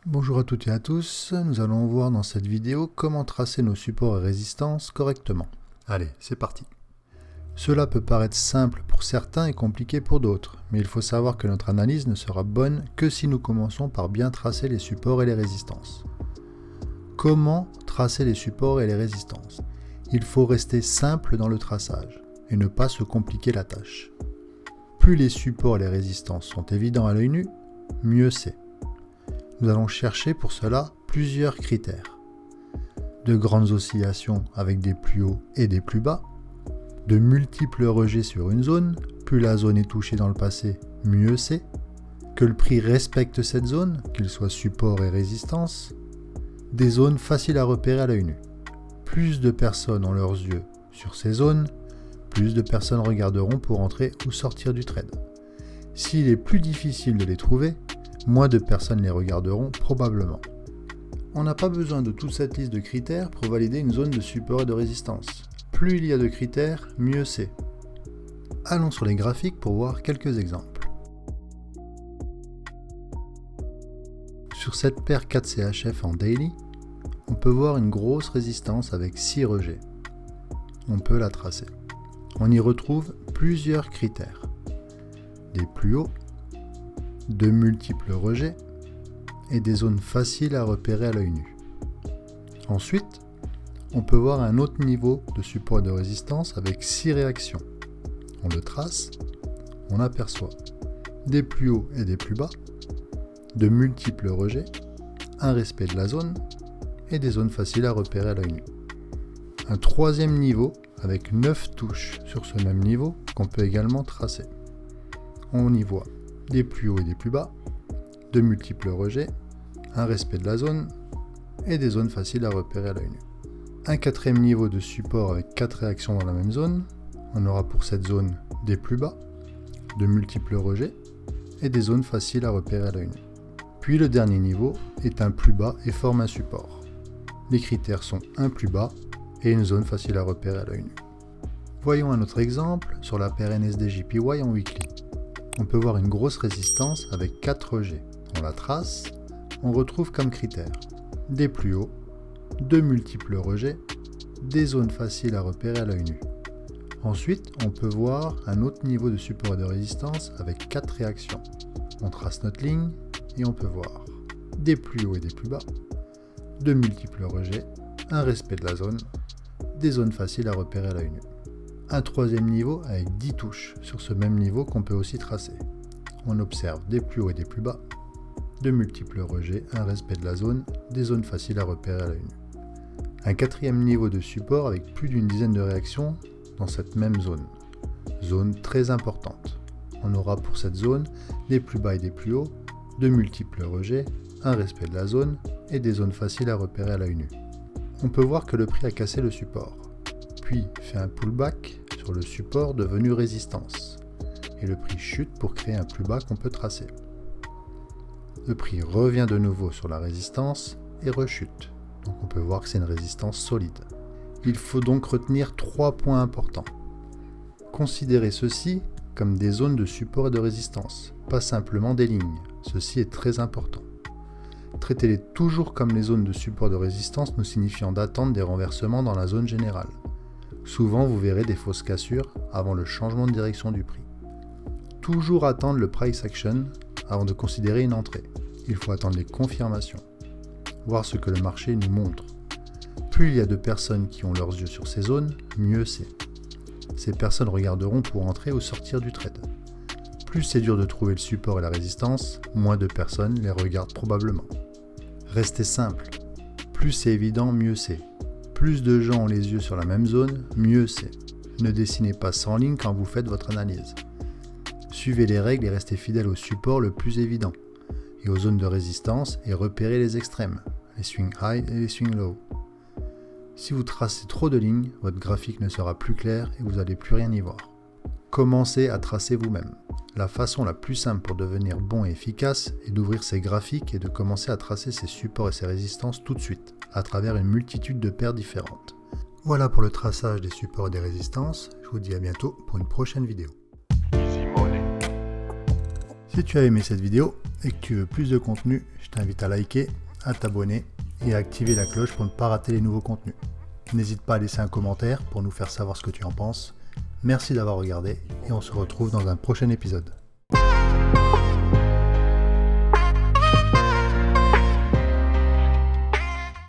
Bonjour à toutes et à tous, nous allons voir dans cette vidéo comment tracer nos supports et résistances correctement. Allez, c'est parti. Cela peut paraître simple pour certains et compliqué pour d'autres, mais il faut savoir que notre analyse ne sera bonne que si nous commençons par bien tracer les supports et les résistances. Comment tracer les supports et les résistances? Il faut rester simple dans le traçage et ne pas se compliquer la tâche. Plus les supports et les résistances sont évidents à l'œil nu, mieux c'est. Nous allons chercher pour cela plusieurs critères. De grandes oscillations avec des plus hauts et des plus bas, de multiples rejets sur une zone, plus la zone est touchée dans le passé, mieux c'est, que le prix respecte cette zone, qu'il soit support et résistance, des zones faciles à repérer à l'œil nu. Plus de personnes ont leurs yeux sur ces zones, plus de personnes regarderont pour entrer ou sortir du trade. S'il est plus difficile de les trouver, moins de personnes les regarderont probablement. On n'a pas besoin de toute cette liste de critères pour valider une zone de support et de résistance. Plus il y a de critères, mieux c'est. Allons sur les graphiques pour voir quelques exemples. Sur cette paire 4 CHF en daily, on peut voir une grosse résistance avec 6 rejets. On peut la tracer. On y retrouve plusieurs critères. Des plus hauts, de multiples rejets et des zones faciles à repérer à l'œil nu. Ensuite, on peut voir un autre niveau de support et de résistance avec 6 réactions. On le trace, on aperçoit des plus hauts et des plus bas, de multiples rejets, un respect de la zone et des zones faciles à repérer à l'œil nu. Un troisième niveau avec 9 touches sur ce même niveau qu'on peut également tracer. On y voit des plus hauts et des plus bas, de multiples rejets, un respect de la zone et des zones faciles à repérer à l'œil nu. Un quatrième niveau de support avec 4 réactions dans la même zone, on aura pour cette zone des plus bas, de multiples rejets et des zones faciles à repérer à l'œil nu. Puis le dernier niveau est un plus bas et forme un support. Les critères sont un plus bas et une zone facile à repérer à l'œil nu. Voyons un autre exemple sur la paire NSD/JPY en weekly. On peut voir une grosse résistance avec 4 rejets. On la trace, on retrouve comme critères des plus hauts, de multiples rejets, des zones faciles à repérer à l'œil nu. Ensuite, on peut voir un autre niveau de support et de résistance avec 4 réactions. On trace notre ligne et on peut voir des plus hauts et des plus bas, de multiples rejets, un respect de la zone, des zones faciles à repérer à l'œil nu. Un troisième niveau avec 10 touches sur ce même niveau qu'on peut aussi tracer. On observe des plus hauts et des plus bas, de multiples rejets, un respect de la zone, des zones faciles à repérer à l'œil nu. Un quatrième niveau de support avec plus d'une dizaine de réactions dans cette même zone. Zone très importante. On aura pour cette zone des plus bas et des plus hauts, de multiples rejets, un respect de la zone et des zones faciles à repérer à l'œil nu. On peut voir que le prix a cassé le support, puis fait un pullback sur le support devenu résistance, et le prix chute pour créer un plus bas qu'on peut tracer. Le prix revient de nouveau sur la résistance et rechute, donc on peut voir que c'est une résistance solide. Il faut donc retenir 3 points importants. Considérez ceci comme des zones de support et de résistance, pas simplement des lignes, ceci est très important. Traitez-les toujours comme les zones de support et de résistance nous signifiant d'attendre des renversements dans la zone générale. Souvent, vous verrez des fausses cassures avant le changement de direction du prix. Toujours attendre le price action avant de considérer une entrée. Il faut attendre les confirmations, voir ce que le marché nous montre. Plus il y a de personnes qui ont leurs yeux sur ces zones, mieux c'est. Ces personnes regarderont pour entrer ou sortir du trade. Plus c'est dur de trouver le support et la résistance, moins de personnes les regardent probablement. Restez simple. Plus c'est évident, mieux c'est. Plus de gens ont les yeux sur la même zone, mieux c'est. Ne dessinez pas sans ligne quand vous faites votre analyse. Suivez les règles et restez fidèle au support le plus évident, et aux zones de résistance et repérez les extrêmes, les swing high et les swing low. Si vous tracez trop de lignes, votre graphique ne sera plus clair et vous n'allez plus rien y voir. Commencez à tracer vous-même. La façon la plus simple pour devenir bon et efficace est d'ouvrir ses graphiques et de commencer à tracer ses supports et ses résistances tout de suite, à travers une multitude de paires différentes. Voilà pour le traçage des supports et des résistances. Je vous dis à bientôt pour une prochaine vidéo. Si tu as aimé cette vidéo et que tu veux plus de contenu, je t'invite à liker, à t'abonner et à activer la cloche pour ne pas rater les nouveaux contenus. N'hésite pas à laisser un commentaire pour nous faire savoir ce que tu en penses. Merci d'avoir regardé et on se retrouve dans un prochain épisode.